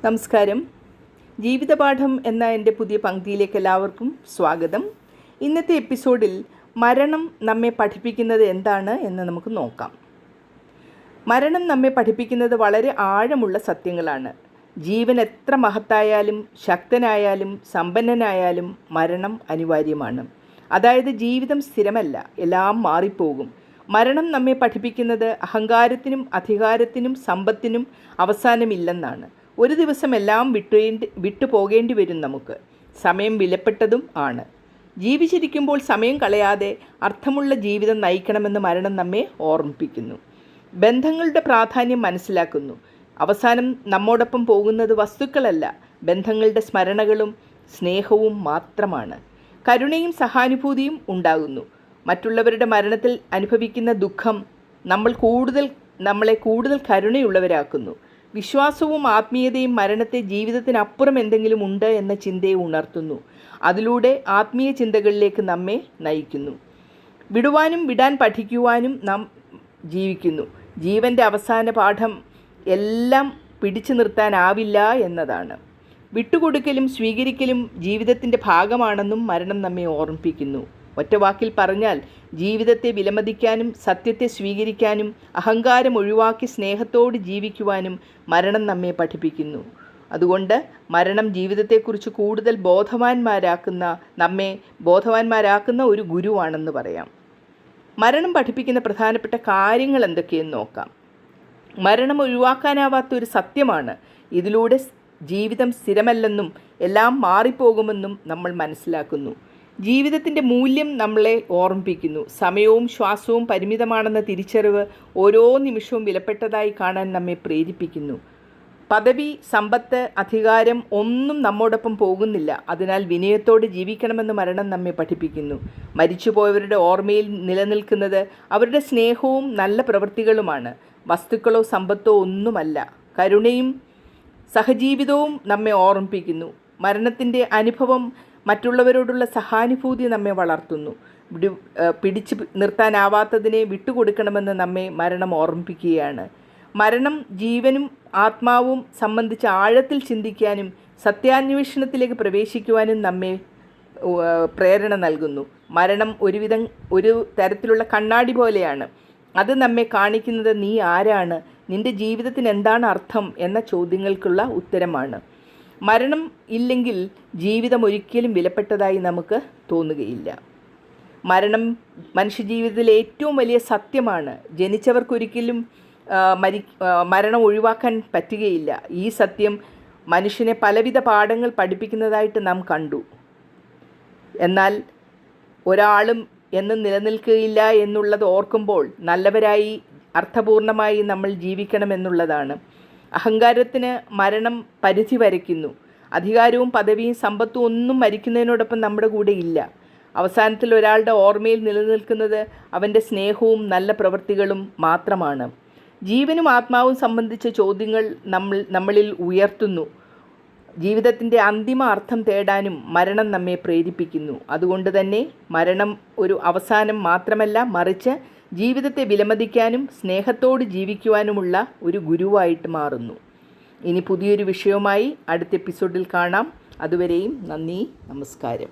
നമസ്കാരം. ജീവിതപാഠം എന്ന എൻ്റെ പുതിയ പങ്ക്തിയിലേക്ക് എല്ലാവർക്കും സ്വാഗതം. ഇന്നത്തെ എപ്പിസോഡിൽ മരണം നമ്മെ പഠിപ്പിക്കുന്നത് എന്താണ് എന്ന് നമുക്ക് നോക്കാം. മരണം നമ്മെ പഠിപ്പിക്കുന്നത് വളരെ ആഴമുള്ള സത്യങ്ങളാണ്. ജീവൻ എത്ര മഹത്തായാലും ശക്തനായാലും സമ്പന്നനായാലും മരണം അനിവാര്യമാണ്. അതായത് ജീവിതം സ്ഥിരമല്ല, എല്ലാം മാറിപ്പോകും. മരണം നമ്മെ പഠിപ്പിക്കുന്നത് അഹങ്കാരത്തിനും അധികാരത്തിനും സമ്പത്തിനും അവസാനമില്ലെന്നാണ്. ഒരു ദിവസം എല്ലാം വിട്ടു പോകേണ്ടി വരും നമുക്ക്. സമയം വിലപ്പെട്ടതും ആണ്. ജീവിച്ചിരിക്കുമ്പോൾ സമയം കളയാതെ അർത്ഥമുള്ള ജീവിതം നയിക്കണമെന്ന് മരണം നമ്മെ ഓർമ്മിപ്പിക്കുന്നു. ബന്ധങ്ങളുടെ പ്രാധാന്യം മനസ്സിലാക്കുന്നു. അവസാനം നമ്മോടൊപ്പം പോകുന്നത് വസ്തുക്കളല്ല, ബന്ധങ്ങളുടെ സ്മരണകളും സ്നേഹവും മാത്രമാണ്. കരുണയും സഹാനുഭൂതിയും ഉണ്ടാകുന്നു. മറ്റുള്ളവരുടെ മരണത്തിൽ അനുഭവിക്കുന്ന ദുഃഖം നമ്മളെ കൂടുതൽ കരുണയുള്ളവരാക്കുന്നു. വിശ്വാസവും ആത്മീയതയും മരണത്തെ ജീവിതത്തിനപ്പുറം എന്തെങ്കിലും ഉണ്ട് എന്ന ചിന്തയെ ഉണർത്തുന്നു. അതിലൂടെ ആത്മീയ ചിന്തകളിലേക്ക് നമ്മെ നയിക്കുന്നു. വിടുവാനും വിടാൻ പഠിക്കുവാനും നാം ജീവിക്കുന്നു. ജീവൻ്റെ അവസാന പാഠം എല്ലാം പിടിച്ചു നിർത്താനാവില്ല എന്നതാണ്. വിട്ടുകൊടുക്കലും സ്വീകരിക്കലും ജീവിതത്തിൻ്റെ ഭാഗമാണെന്നും മരണം നമ്മെ ഓർമ്മിപ്പിക്കുന്നു. ഒറ്റവാക്കിൽ പറഞ്ഞാൽ ജീവിതത്തെ വിലമതിക്കാനും സത്യത്തെ സ്വീകരിക്കാനും അഹങ്കാരം ഒഴിവാക്കി സ്നേഹത്തോട് ജീവിക്കുവാനും മരണം നമ്മെ പഠിപ്പിക്കുന്നു. അതുകൊണ്ട് മരണം ജീവിതത്തെക്കുറിച്ച് കൂടുതൽ നമ്മെ ബോധവാന്മാരാക്കുന്ന ഒരു ഗുരുവാണെന്ന് പറയാം. മരണം പഠിപ്പിക്കുന്ന പ്രധാനപ്പെട്ട കാര്യങ്ങൾ എന്തൊക്കെയെന്ന് നോക്കാം. മരണം ഒഴിവാക്കാനാവാത്തൊരു സത്യമാണ്. ഇതിലൂടെ ജീവിതം സ്ഥിരമല്ലെന്നും എല്ലാം മാറിപ്പോകുമെന്നും നമ്മൾ മനസ്സിലാക്കുന്നു. ജീവിതത്തിൻ്റെ മൂല്യം നമ്മളെ ഓർമ്മിപ്പിക്കുന്നു. സമയവും ശ്വാസവും പരിമിതമാണെന്ന തിരിച്ചറിവ് ഓരോ നിമിഷവും വിലപ്പെട്ടതായി കാണാൻ നമ്മെ പ്രേരിപ്പിക്കുന്നു. പദവി, സമ്പത്ത്, അധികാരം ഒന്നും നമ്മോടൊപ്പം പോകുന്നില്ല. അതിനാൽ വിനയത്തോടെ ജീവിക്കണമെന്ന് മരണം നമ്മെ പഠിപ്പിക്കുന്നു. മരിച്ചുപോയവരുടെ ഓർമ്മയിൽ നിലനിൽക്കുന്നത് അവരുടെ സ്നേഹവും നല്ല പ്രവൃത്തികളുമാണ്, വസ്തുക്കളോ സമ്പത്തോ ഒന്നുമല്ല. കരുണയും സഹജീവിതവും നമ്മെ ഓർമ്മിപ്പിക്കുന്നു. മരണത്തിൻ്റെ അനുഭവം മറ്റുള്ളവരോടുള്ള സഹാനുഭൂതി നമ്മെ വളർത്തുന്നു. പിടിച്ചു നിർത്താനാവാത്തതിനെ വിട്ടുകൊടുക്കണമെന്ന് നമ്മെ മരണം ഓർമ്മിപ്പിക്കുകയാണ്. മരണം ജീവനും ആത്മാവും സംബന്ധിച്ച് ആഴത്തിൽ ചിന്തിക്കാനും സത്യാന്വേഷണത്തിലേക്ക് പ്രവേശിക്കുവാനും നമ്മെ പ്രേരണ നൽകുന്നു. മരണം ഒരു തരത്തിലുള്ള കണ്ണാടി പോലെയാണ്. അത് നമ്മെ കാണിക്കുന്നത് നീ ആരാണ്, നിൻ്റെ ജീവിതത്തിന് എന്താണ് അർത്ഥം എന്ന ചോദ്യങ്ങൾക്കുള്ള ഉത്തരമാണ്. മരണം ഇല്ലെങ്കിൽ ജീവിതം ഒരിക്കലും വിലപ്പെട്ടതായി നമുക്ക് തോന്നുകയില്ല. മരണം മനുഷ്യജീവിതത്തിലെ ഏറ്റവും വലിയ സത്യമാണ്. ജനിച്ചവർക്കൊരിക്കലും മരണം ഒഴിവാക്കാൻ പറ്റുകയില്ല. ഈ സത്യം മനുഷ്യനെ പലവിധ പാഠങ്ങൾ പഠിപ്പിക്കുന്നതായിട്ട് നാം കണ്ടു. എന്നാൽ ഒരാളും എന്നും നിലനിൽക്കുകയില്ല എന്നുള്ളത് ഓർക്കുമ്പോൾ നല്ലവരായി അർത്ഥപൂർണമായി നമ്മൾ ജീവിക്കണമെന്നുള്ളതാണ്. അഹങ്കാരത്തിന് മരണം പരിധി വരയ്ക്കുന്നു. അധികാരവും പദവിയും സമ്പത്തും ഒന്നും മരിക്കുന്നതിനോടൊപ്പം നമ്മുടെ കൂടെ ഇല്ല. അവസാനത്തിൽ ഒരാളുടെ ഓർമ്മയിൽ നിലനിൽക്കുന്നത് അവൻ്റെ സ്നേഹവും നല്ല പ്രവൃത്തികളും മാത്രമാണ്. ജീവനും ആത്മാവും സംബന്ധിച്ച ചോദ്യങ്ങൾ നമ്മളിൽ ഉയർത്തുന്നു. ജീവിതത്തിൻ്റെ അന്തിമ അർത്ഥം തേടാനും മരണം നമ്മെ പ്രേരിപ്പിക്കുന്നു. അതുകൊണ്ട് തന്നെ മരണം ഒരു അവസാനം മാത്രമല്ല, മറിച്ച് ജീവിതത്തെ വിലമതിക്കാനും സ്നേഹത്തോട് ജീവിക്കുവാനുമുള്ള ഒരു ഗുരുവായിട്ട് മാറുന്നു. ഇനി പുതിയൊരു വിഷയവുമായി അടുത്ത എപ്പിസോഡിൽ കാണാം. അതുവരെയും നന്ദി, നമസ്കാരം.